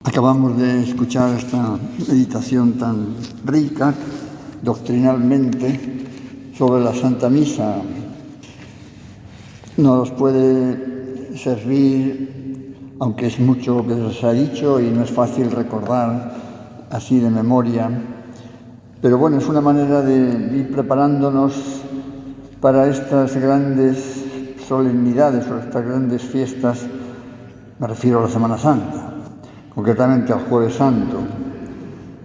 Acabamos de escuchar esta meditación tan rica doctrinalmente sobre la Santa Misa. Nos puede servir, aunque es mucho lo que se ha dicho y no es fácil recordar así de memoria, pero bueno, es una manera de ir preparándonos para estas grandes solemnidades o estas grandes fiestas. Me refiero a la Semana Santa, concretamente al Jueves Santo,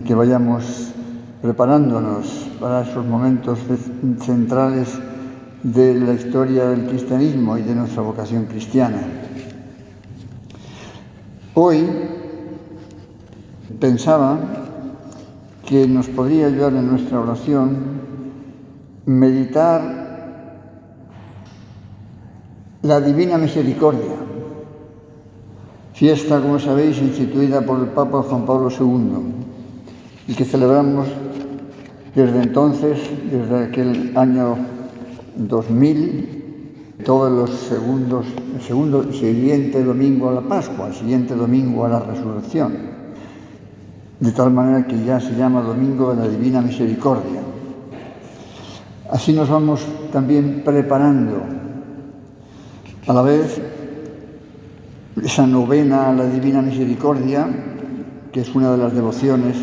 que vayamos preparándonos para esos momentos centrales de la historia del cristianismo y de nuestra vocación cristiana. Hoy pensaba que nos podría ayudar en nuestra oración meditar la Divina Misericordia, fiesta, como sabéis, instituida por el Papa Juan Pablo II y que celebramos desde entonces, desde aquel año 2000, todos el segundo siguiente domingo a la Pascua, el siguiente domingo a la Resurrección, de tal manera que ya se llama Domingo de la Divina Misericordia. Así nos vamos también preparando a la vez esa novena a la Divina Misericordia, que es una de las devociones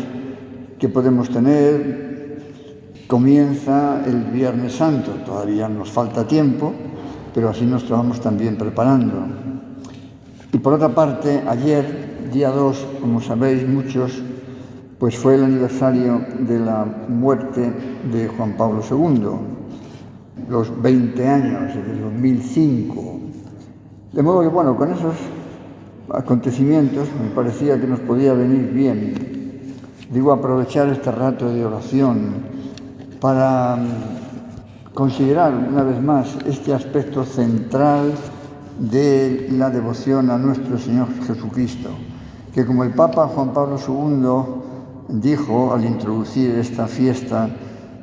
que podemos tener, comienza el Viernes Santo. Todavía nos falta tiempo, pero así nos vamos también preparando. Y por otra parte, ayer, día 2, como sabéis muchos, pues fue el aniversario de la muerte de Juan Pablo II, los 20 años, desde el 2005. De modo que, bueno, con esos acontecimientos me parecía que nos podía venir bien, aprovechar este rato de oración para considerar una vez más este aspecto central de la devoción a nuestro Señor Jesucristo, que como el Papa Juan Pablo II dijo al introducir esta fiesta,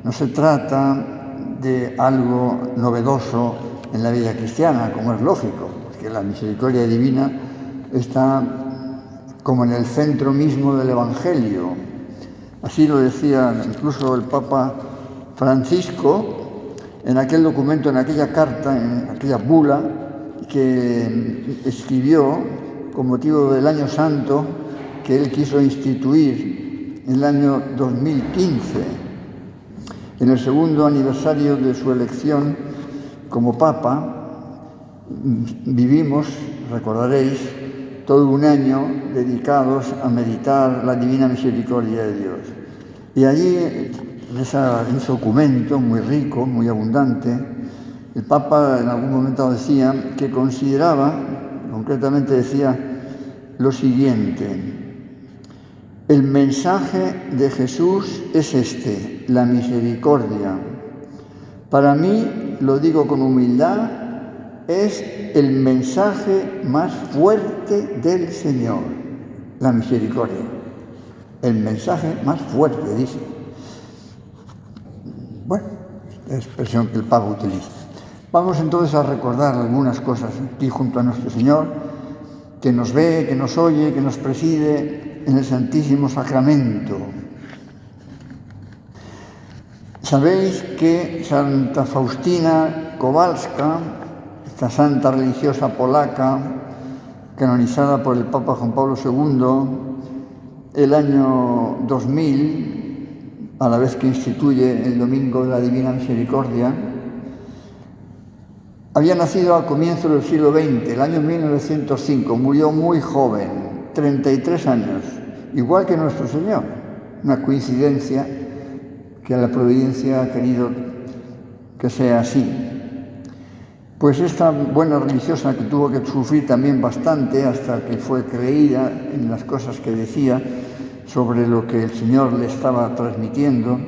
no se trata de algo novedoso en la vida cristiana, como es lógico, porque la misericordia divina está como en el centro mismo del Evangelio. Así lo decía incluso el Papa Francisco en aquel documento, en aquella carta, en aquella bula que escribió con motivo del Año Santo que él quiso instituir en el año 2015, en el segundo aniversario de su elección como Papa. Vivimos, recordaréis, todo un año dedicados a meditar la Divina Misericordia de Dios. Y allí, en ese documento muy rico, muy abundante, el Papa en algún momento decía que consideraba, concretamente decía lo siguiente: el mensaje de Jesús es este, la misericordia. Para mí, lo digo con humildad, es el mensaje más fuerte del Señor, la misericordia. El mensaje más fuerte, dice. Bueno, es la expresión que el Papa utiliza. Vamos entonces a recordar algunas cosas aquí junto a nuestro Señor, que nos ve, que nos oye, que nos preside en el Santísimo Sacramento. Sabéis que Santa Faustina Kowalska, esta santa religiosa polaca, canonizada por el Papa Juan Pablo II el año 2000, a la vez que instituye el Domingo de la Divina Misericordia, había nacido al comienzo del siglo XX, el año 1905, murió muy joven, 33 años, igual que nuestro Señor, una coincidencia que la providencia ha querido que sea así. Pues esta buena religiosa, que tuvo que sufrir también bastante hasta que fue creída en las cosas que decía sobre lo que el Señor le estaba transmitiendo,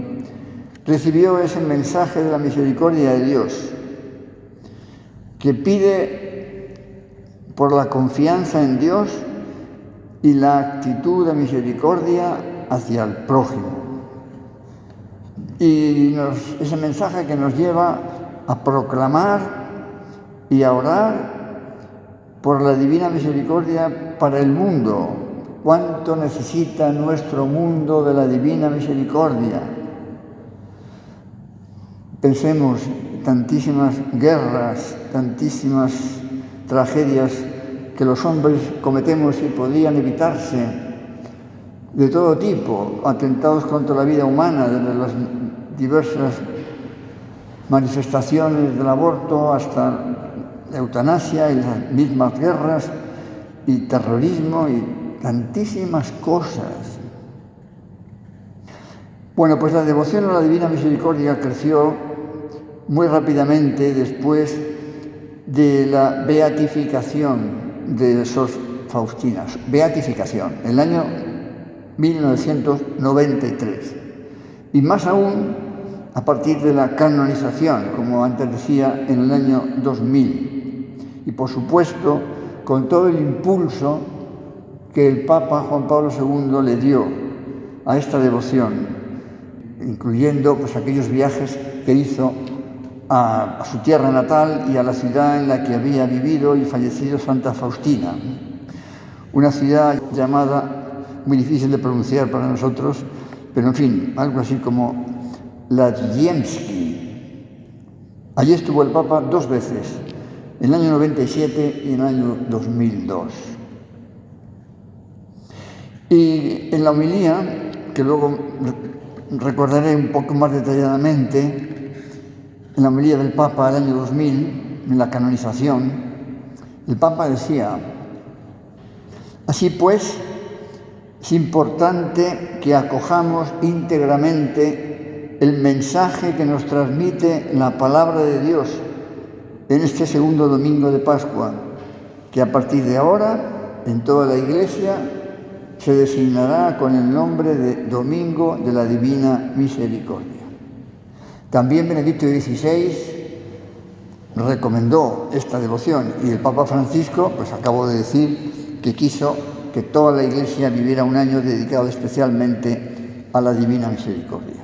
recibió ese mensaje de la misericordia de Dios, que pide por la confianza en Dios y la actitud de misericordia hacia el prójimo. Y ese mensaje que nos lleva a proclamar y a orar por la divina misericordia para el mundo, cuánto necesita nuestro mundo de la divina misericordia. Pensemos tantísimas guerras, tantísimas tragedias que los hombres cometemos y podían evitarse, de todo tipo, atentados contra la vida humana, desde las diversas manifestaciones del aborto hasta la eutanasia y las mismas guerras y terrorismo y tantísimas cosas. Bueno, pues la devoción a la Divina Misericordia creció muy rápidamente después de la beatificación de Sor Faustina. Beatificación, en el año 1993. Y más aún a partir de la canonización, como antes decía, en el año 2000. Y por supuesto, con todo el impulso que el Papa Juan Pablo II le dio a esta devoción, incluyendo pues aquellos viajes que hizo a su tierra natal y a la ciudad en la que había vivido y fallecido Santa Faustina, una ciudad llamada, muy difícil de pronunciar para nosotros, pero en fin, algo así como Łazienki. Allí estuvo el Papa 2 veces, en el año 97 y en el año 2002. Y en la homilía, que luego recordaré un poco más detalladamente, en la homilía del Papa del año 2000, en la canonización, el Papa decía: así pues, es importante que acojamos íntegramente el mensaje que nos transmite la palabra de Dios en este segundo domingo de Pascua, que a partir de ahora en toda la Iglesia se designará con el nombre de Domingo de la Divina Misericordia. También Benedicto XVI recomendó esta devoción y el Papa Francisco, pues acabo de decir que quiso que toda la Iglesia viviera un año dedicado especialmente a la Divina Misericordia.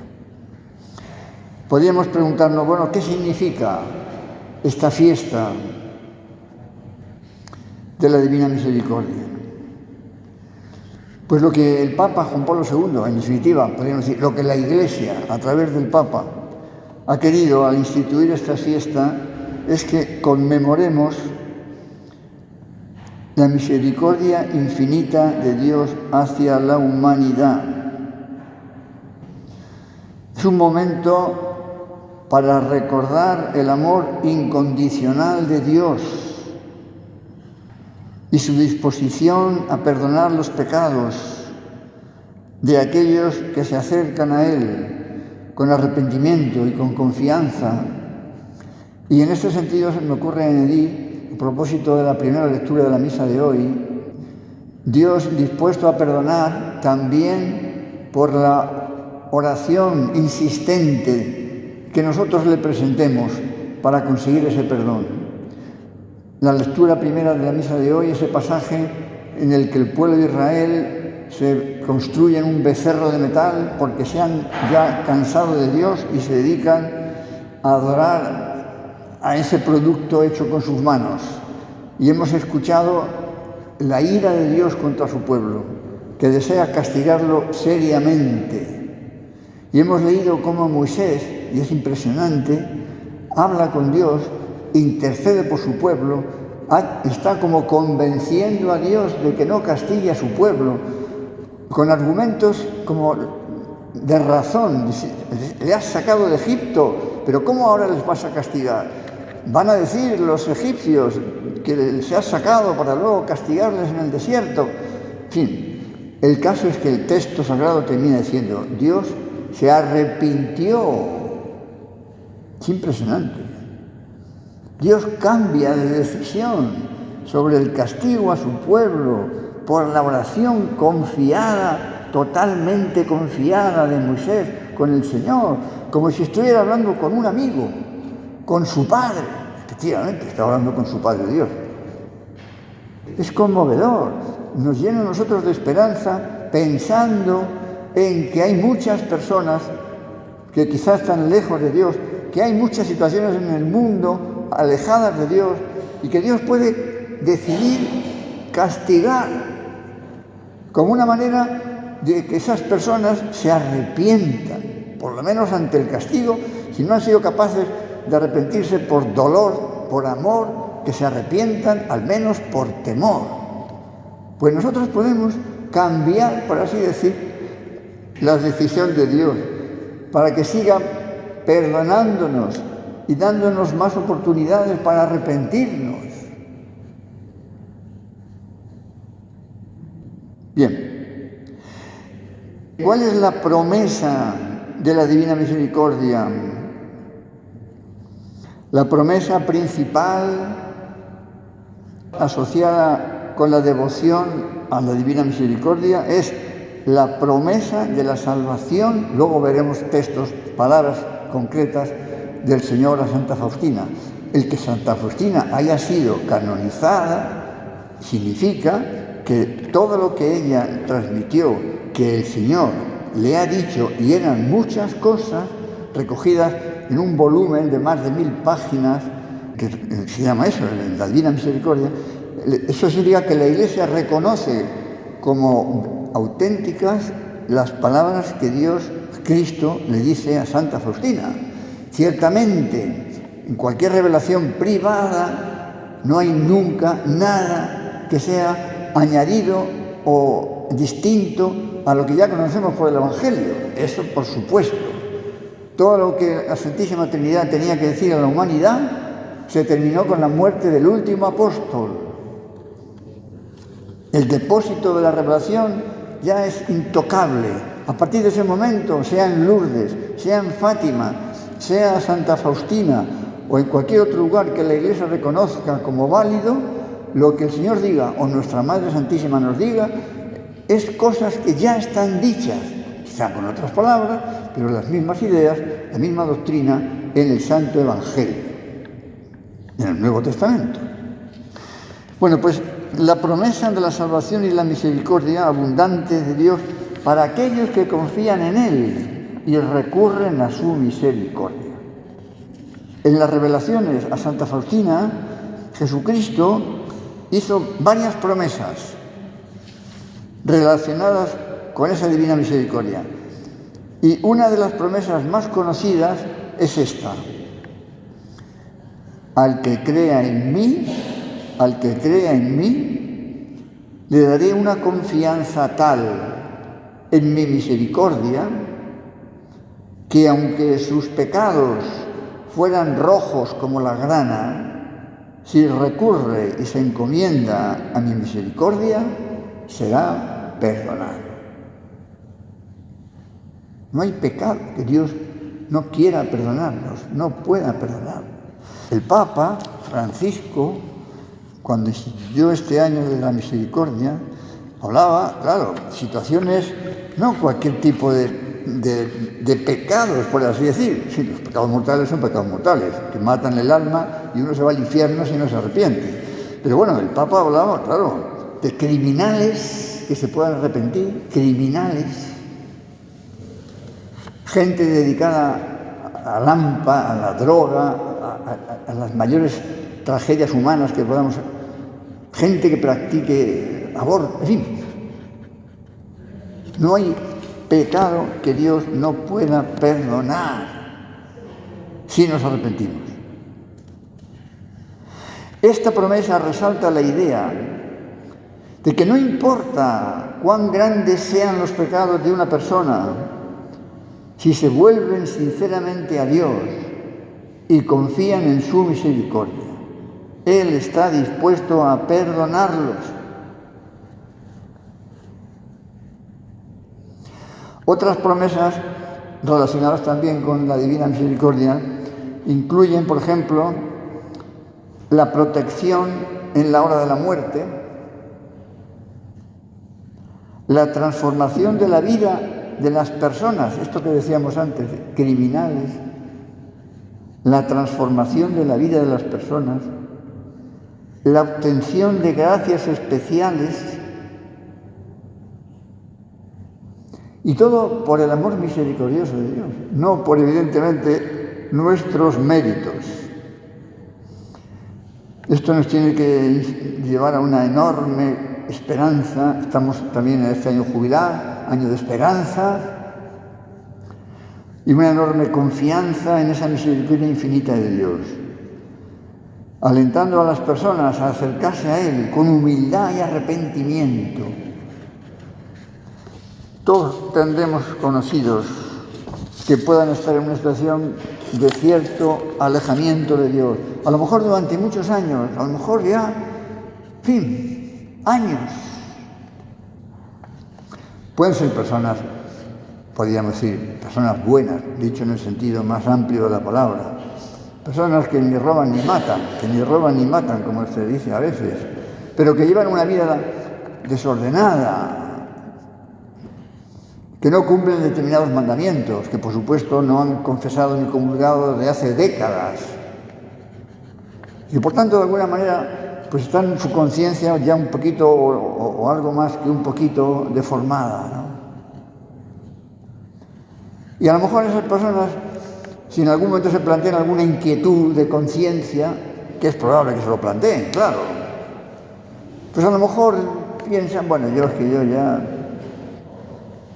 Podríamos preguntarnos, bueno, ¿qué significa esta fiesta de la Divina Misericordia? Pues lo que el Papa Juan Pablo II, en definitiva, podríamos decir, lo que la Iglesia, a través del Papa, ha querido al instituir esta fiesta, es que conmemoremos la misericordia infinita de Dios hacia la humanidad. Es un momento para recordar el amor incondicional de Dios y su disposición a perdonar los pecados de aquellos que se acercan a Él con arrepentimiento y con confianza. Y en este sentido se me ocurre añadir, a propósito de la primera lectura de la misa de hoy, Dios dispuesto a perdonar también por la oración insistente que nosotros le presentemos para conseguir ese perdón. La lectura primera de la misa de hoy, ese pasaje en el que el pueblo de Israel se construyen un becerro de metal porque se han ya cansado de Dios y se dedican a adorar a ese producto hecho con sus manos. Y hemos escuchado la ira de Dios contra su pueblo, que desea castigarlo seriamente. Y hemos leído cómo Moisés, y es impresionante, habla con Dios, intercede por su pueblo, está como convenciendo a Dios de que no castigue a su pueblo, con argumentos como de razón. Le has sacado de Egipto, pero ¿cómo ahora les vas a castigar? Van a decir los egipcios que les has sacado para luego castigarles en el desierto. En fin, el caso es que el texto sagrado termina diciendo: Dios se arrepintió. Es impresionante. Dios cambia de decisión sobre el castigo a su pueblo por la oración confiada, totalmente confiada de Moisés con el Señor, como si estuviera hablando con un amigo, con su Padre. Efectivamente, está hablando con su Padre Dios. Es conmovedor, nos llena a nosotros de esperanza pensando en que hay muchas personas que quizás están lejos de Dios, que hay muchas situaciones en el mundo alejadas de Dios y que Dios puede decidir castigar como una manera de que esas personas se arrepientan, por lo menos ante el castigo, si no han sido capaces de arrepentirse por dolor, por amor, que se arrepientan al menos por temor. Pues nosotros podemos cambiar, por así decir, la decisión de Dios para que siga perdonándonos y dándonos más oportunidades para arrepentirnos. Bien, ¿cuál es la promesa de la Divina Misericordia? La promesa principal asociada con la devoción a la Divina Misericordia es la promesa de la salvación. Luego veremos textos, palabras concretas del Señor a Santa Faustina. El que Santa Faustina haya sido canonizada significa que todo lo que ella transmitió, que el Señor le ha dicho, y eran muchas cosas recogidas en un volumen de más de 1000 páginas, que se llama eso, la Divina Misericordia. Eso significa que la Iglesia reconoce como auténticas las palabras que Dios, Cristo, le dice a Santa Faustina. Ciertamente, en cualquier revelación privada no hay nunca nada que sea añadido o distinto a lo que ya conocemos por el Evangelio. Eso, por supuesto. Todo lo que la Santísima Trinidad tenía que decir a la humanidad se terminó con la muerte del último apóstol. El depósito de la revelación ya es intocable. A partir de ese momento, sea en Lourdes, sea en Fátima, sea Santa Faustina o en cualquier otro lugar que la Iglesia reconozca como válido, lo que el Señor diga o nuestra Madre Santísima nos diga es cosas que ya están dichas, quizá con otras palabras, pero las mismas ideas, la misma doctrina en el Santo Evangelio, en el Nuevo Testamento. Bueno, pues la promesa de la salvación y la misericordia abundante de Dios para aquellos que confían en Él y recurren a su misericordia. En las revelaciones a Santa Faustina, Jesucristo hizo varias promesas relacionadas con esa divina misericordia. Y una de las promesas más conocidas es esta: al que crea en mí, le daré una confianza tal en mi misericordia que aunque sus pecados fueran rojos como la grana, si recurre y se encomienda a mi misericordia, será perdonado. No hay pecado que Dios no quiera perdonarnos, no pueda perdonarnos. El Papa Francisco, cuando instituyó este año de la misericordia, hablaba, claro, situaciones, no cualquier tipo de pecados, por así decir. Sí, los pecados mortales son pecados mortales, que matan el alma y uno se va al infierno si no se arrepiente. Pero bueno, el Papa hablaba, claro, de criminales que se puedan arrepentir, criminales, gente dedicada a la hampa, a la droga, a las mayores tragedias humanas que podamos, gente que practique aborto, en fin. No hay pecado que Dios no pueda perdonar si nos arrepentimos. Esta promesa resalta la idea de que no importa cuán grandes sean los pecados de una persona, si se vuelven sinceramente a Dios y confían en su misericordia, Él está dispuesto a perdonarlos. Otras promesas relacionadas también con la divina misericordia incluyen, por ejemplo, la protección en la hora de la muerte, la transformación de la vida de las personas, esto que decíamos antes, criminales, la transformación de la vida de las personas, la obtención de gracias especiales, y todo por el amor misericordioso de Dios, no por, evidentemente, nuestros méritos. Esto nos tiene que llevar a una enorme esperanza, estamos también en este año jubilar, año de esperanza, y una enorme confianza en esa misericordia infinita de Dios, alentando a las personas a acercarse a Él con humildad y arrepentimiento. Todos tendremos conocidos que puedan estar en una situación de cierto alejamiento de Dios, a lo mejor durante muchos años, a lo mejor ya, en fin, años. Pueden ser personas, podríamos decir, personas buenas, dicho en el sentido más amplio de la palabra, personas que ni roban ni matan, como se dice a veces, pero que llevan una vida desordenada, que no cumplen determinados mandamientos, que por supuesto no han confesado ni comulgado desde hace décadas. Y por tanto, de alguna manera, pues están en su conciencia ya un poquito, o algo más que un poquito deformada, ¿no? Y a lo mejor esas personas, si en algún momento se plantean alguna inquietud de conciencia, que es probable que se lo planteen, claro, pues a lo mejor piensan, bueno, yo ya,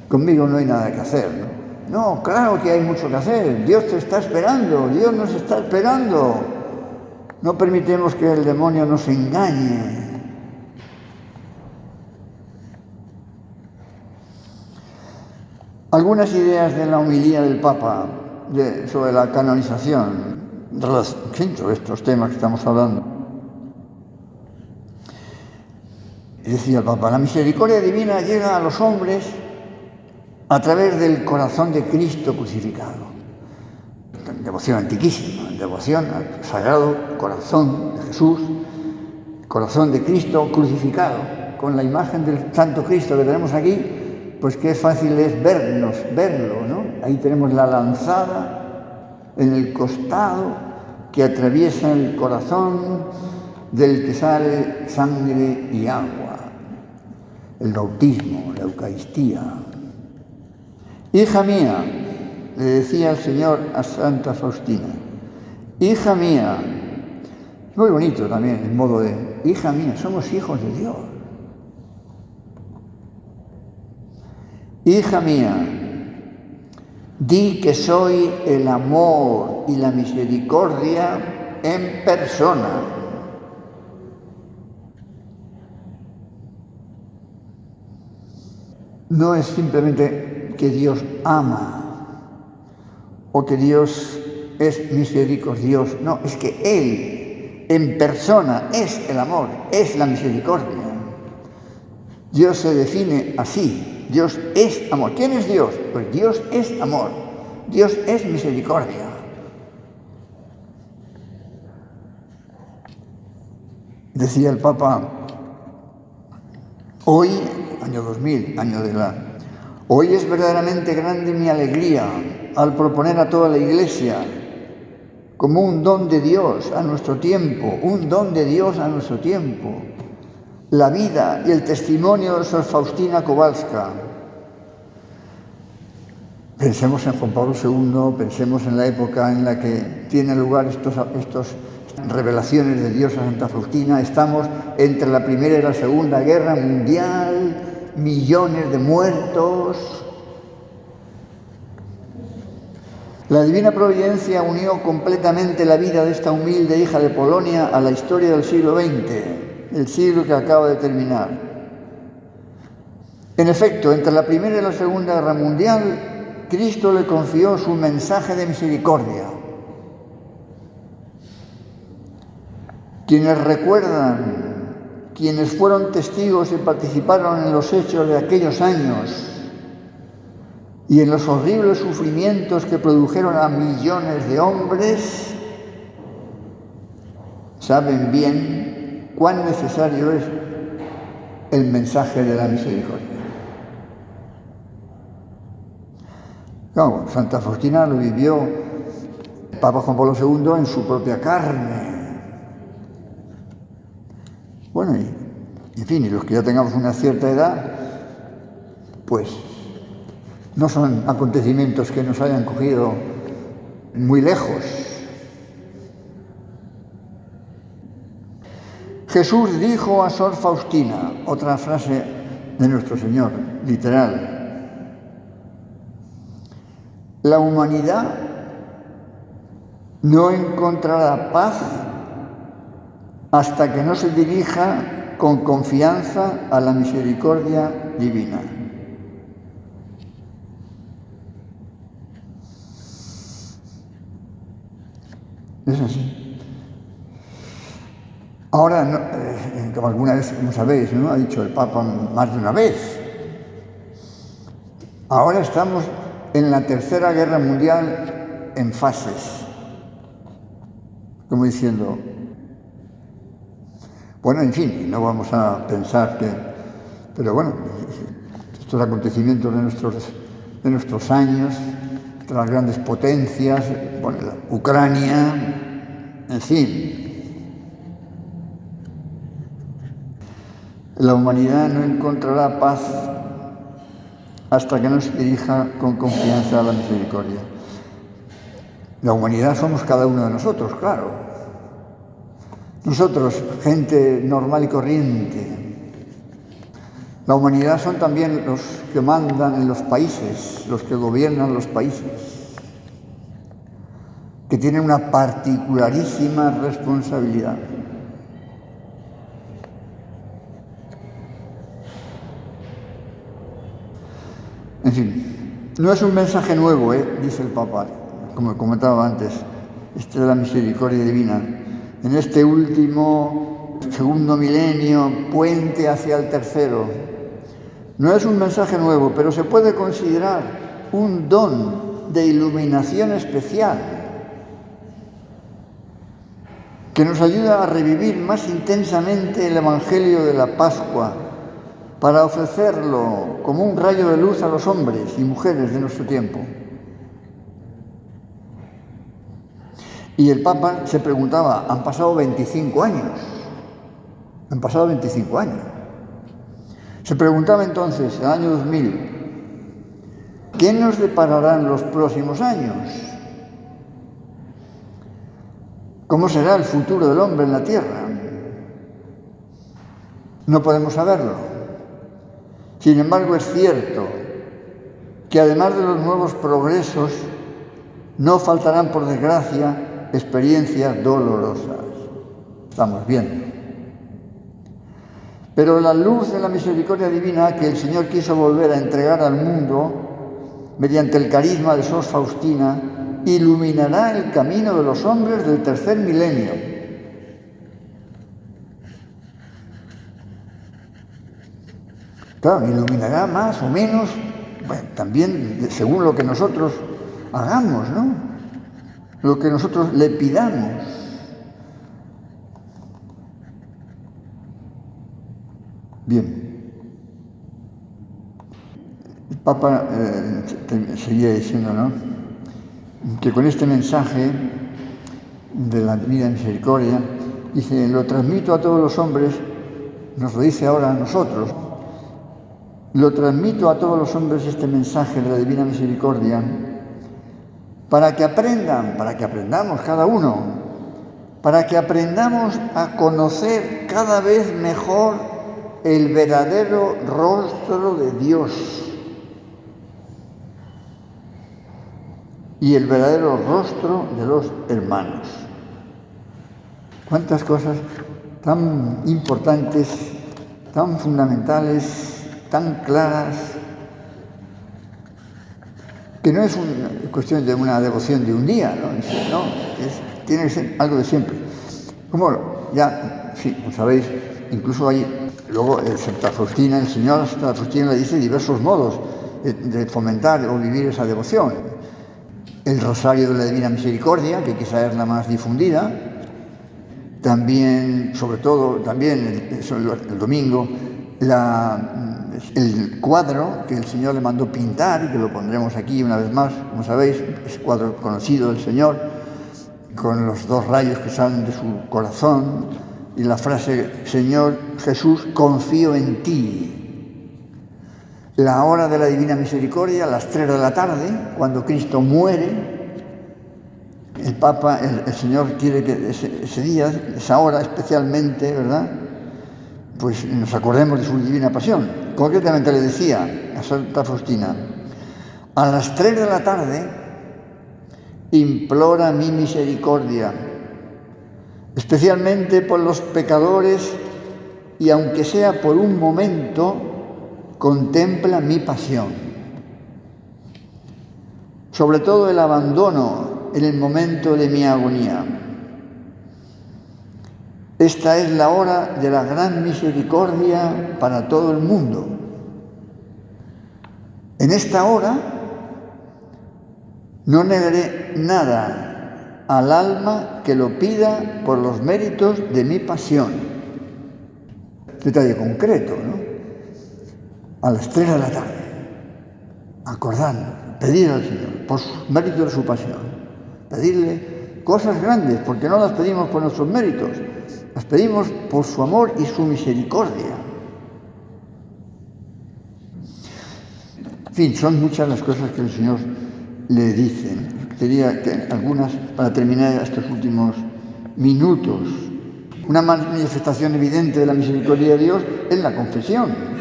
conmigo no hay nada que hacer, ¿no? No, claro que hay mucho que hacer, Dios te está esperando, Dios nos está esperando. No permitemos que el demonio nos engañe. Algunas ideas de la homilía del Papa sobre la canonización, sobre estos temas que estamos hablando. Decía el Papa, la misericordia divina llega a los hombres a través del corazón de Cristo crucificado. Devoción antiquísima, devoción al Sagrado Corazón de Jesús, corazón de Cristo crucificado, con la imagen del Santo Cristo que tenemos aquí, pues qué fácil es verlo, ¿no? Ahí tenemos la lanzada en el costado que atraviesa el corazón del que sale sangre y agua, el bautismo, la Eucaristía. Hija mía, le decía el Señor a Santa Faustina, hija mía, es muy bonito también el modo de, hija mía, somos hijos de Dios. Hija mía, di que soy el amor y la misericordia en persona. No es simplemente que Dios ama o que Dios es misericordioso. No, es que Él en persona es el amor, es la misericordia. Dios se define así. Dios es amor. ¿Quién es Dios? Pues Dios es amor. Dios es misericordia. Decía el Papa, hoy, año 2000, hoy es verdaderamente grande mi alegría al proponer a toda la Iglesia como un don de Dios a nuestro tiempo, la vida y el testimonio de Sor Faustina Kowalska. Pensemos en Juan Pablo II, pensemos en la época en la que tienen lugar estos revelaciones de Dios a Santa Faustina. Estamos entre la Primera y la Segunda Guerra Mundial, millones de muertos. La Divina Providencia unió completamente la vida de esta humilde hija de Polonia a la historia del siglo XX, el siglo que acaba de terminar. En efecto, entre la Primera y la Segunda Guerra Mundial, Cristo le confió su mensaje de misericordia. Quienes recuerdan, quienes fueron testigos y participaron en los hechos de aquellos años y en los horribles sufrimientos que produjeron a millones de hombres, saben bien cuán necesario es el mensaje de la misericordia. Claro, Santa Faustina lo vivió el Papa Juan Pablo II en su propia carne. Bueno, y en fin, y los que ya tengamos una cierta edad, pues no son acontecimientos que nos hayan cogido muy lejos. Jesús dijo a Sor Faustina, otra frase de nuestro Señor, literal: la humanidad no encontrará paz hasta que no se dirija con confianza a la misericordia divina. Es así. Ahora, como alguna vez, como sabéis, ¿no?, ha dicho el Papa más de una vez, ahora estamos en la Tercera Guerra Mundial en fases, como diciendo, bueno, en fin, no vamos a pensar que, pero bueno, estos acontecimientos de nuestros años, de las grandes potencias, bueno, Ucrania, en fin. La humanidad no encontrará paz hasta que no se dirija con confianza a la misericordia. La humanidad somos cada uno de nosotros, claro. Nosotros, gente normal y corriente. La humanidad son también los que mandan en los países, los que gobiernan los países, que tienen una particularísima responsabilidad. En fin, no es un mensaje nuevo, dice el Papa, como comentaba antes, de la misericordia divina. En este último, segundo milenio, puente hacia el tercero, no es un mensaje nuevo, pero se puede considerar un don de iluminación especial que nos ayuda a revivir más intensamente el Evangelio de la Pascua, para ofrecerlo como un rayo de luz a los hombres y mujeres de nuestro tiempo. Y el Papa se preguntaba, han pasado 25 años. Se preguntaba entonces, en el año 2000, ¿qué nos depararán los próximos años? ¿Cómo será el futuro del hombre en la tierra? No podemos saberlo. Sin embargo, es cierto que además de los nuevos progresos, no faltarán, por desgracia, experiencias dolorosas. Estamos viendo. Pero la luz de la misericordia divina que el Señor quiso volver a entregar al mundo mediante el carisma de Sor Faustina iluminará el camino de los hombres del tercer milenio. Claro, iluminará más o menos, bueno, también según lo que nosotros hagamos, ¿no? Lo que nosotros le pidamos. Bien. El Papa seguía diciendo, ¿no?, que con este mensaje de la Divina Misericordia, dice, lo transmito a todos los hombres, nos lo dice ahora a nosotros, lo transmito a todos los hombres este mensaje de la Divina Misericordia para que aprendamos cada uno, para que aprendamos a conocer cada vez mejor el verdadero rostro de Dios y el verdadero rostro de los hermanos. Cuántas cosas tan importantes, tan fundamentales, tan claras, que no es una cuestión de una devoción de un día, ¿no? Tiene que ser algo de siempre. Como ya, sí, como sabéis, incluso hay, luego Santa Faustina, el Señor Santa Faustina le dice diversos modos de fomentar o vivir esa devoción. El Rosario de la Divina Misericordia, que quizá es la más difundida, también, sobre todo, también el domingo, el cuadro que el Señor le mandó pintar y que lo pondremos aquí una vez más, como sabéis, es cuadro conocido del Señor, con los dos rayos que salen de su corazón y la frase, Señor Jesús, confío en ti. La hora de la Divina Misericordia, a las 3 de la tarde, cuando Cristo muere, el Papa, el Señor quiere que ese día, esa hora especialmente, ¿verdad?, pues nos acordemos de su divina pasión. Concretamente le decía a Santa Faustina: a las 3 de la tarde implora mi misericordia, especialmente por los pecadores, y aunque sea por un momento, contempla mi pasión. Sobre todo el abandono en el momento de mi agonía. Esta es la hora de la gran misericordia para todo el mundo. En esta hora no negaré nada al alma que lo pida por los méritos de mi pasión. Detalle concreto, ¿no? A las 3 de la tarde, acordando, pedir al Señor por sus méritos de su pasión, pedirle cosas grandes, porque no las pedimos por nuestros méritos, las pedimos por su amor y su misericordia. En fin, son muchas las cosas que el Señor le dice. Quería que algunas, para terminar estos últimos minutos. Una manifestación evidente de la misericordia de Dios es la confesión.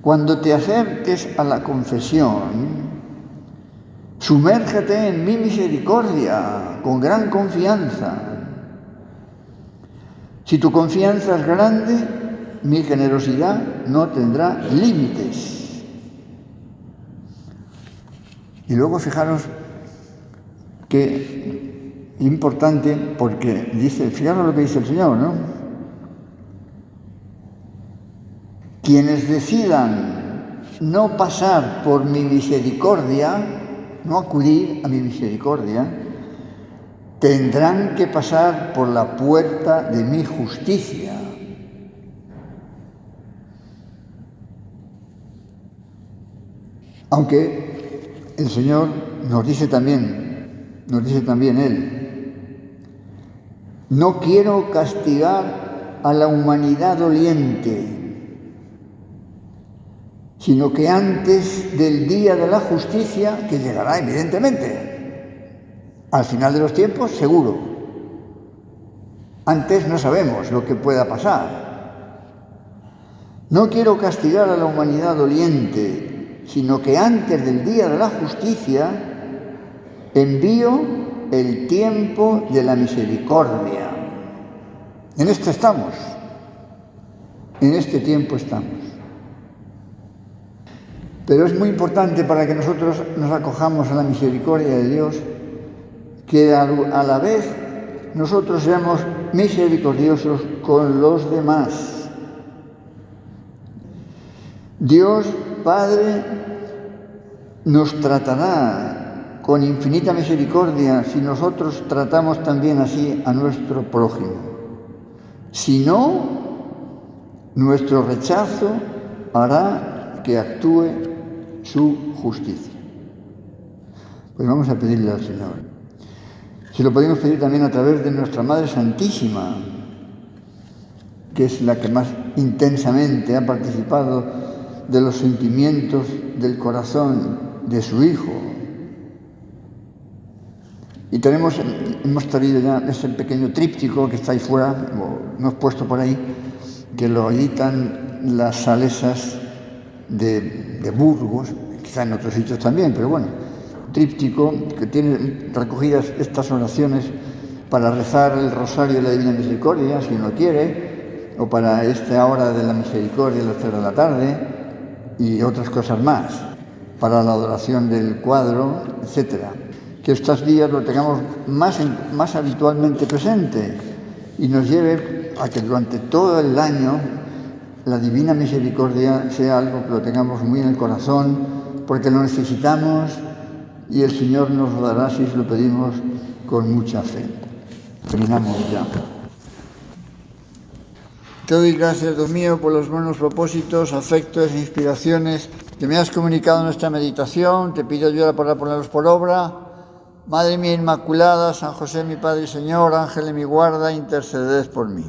Cuando te acerques a la confesión, sumérgete en mi misericordia con gran confianza. Si tu confianza es grande, mi generosidad no tendrá límites. Y luego fijaros que importante, porque dice, fijaros lo que dice el Señor, ¿no? Quienes decidan no pasar por mi misericordia, no acudir a mi misericordia, tendrán que pasar por la puerta de mi justicia. Aunque el Señor nos dice también Él: no quiero castigar a la humanidad doliente, sino que antes del día de la justicia, que llegará evidentemente, al final de los tiempos seguro, antes no sabemos lo que pueda pasar, no quiero castigar a la humanidad doliente, sino que antes del día de la justicia envío el tiempo de la misericordia. En este estamos, en este tiempo estamos. Pero es muy importante para que nosotros nos acojamos a la misericordia de Dios, que a la vez nosotros seamos misericordiosos con los demás. Dios Padre nos tratará con infinita misericordia si nosotros tratamos también así a nuestro prójimo. Si no, nuestro rechazo hará que actúe su justicia. Pues vamos a pedirle al Señor. Se lo podemos pedir también a través de nuestra Madre Santísima, que es la que más intensamente ha participado de los sentimientos del corazón de su Hijo. Y hemos traído ya ese pequeño tríptico que está ahí fuera, lo hemos puesto por ahí, que lo editan las salesas de Burgos, quizá en otros sitios también, pero bueno, tríptico que tiene recogidas estas oraciones para rezar el Rosario de la Divina Misericordia, si uno quiere, o para esta hora de la misericordia a las 3 de la tarde, y otras cosas más, para la adoración del cuadro, etcétera. Que estos días lo tengamos más habitualmente presente y nos lleve a que durante todo el año la Divina Misericordia sea algo que lo tengamos muy en el corazón, porque lo necesitamos y el Señor nos lo dará si se lo pedimos con mucha fe. Terminamos ya. Te doy gracias, Dios mío, por los buenos propósitos, afectos e inspiraciones que me has comunicado en esta meditación. Te pido ayuda para ponerlos por obra. Madre mía Inmaculada, San José mi Padre y Señor, Ángel de mi guarda, interceded por mí.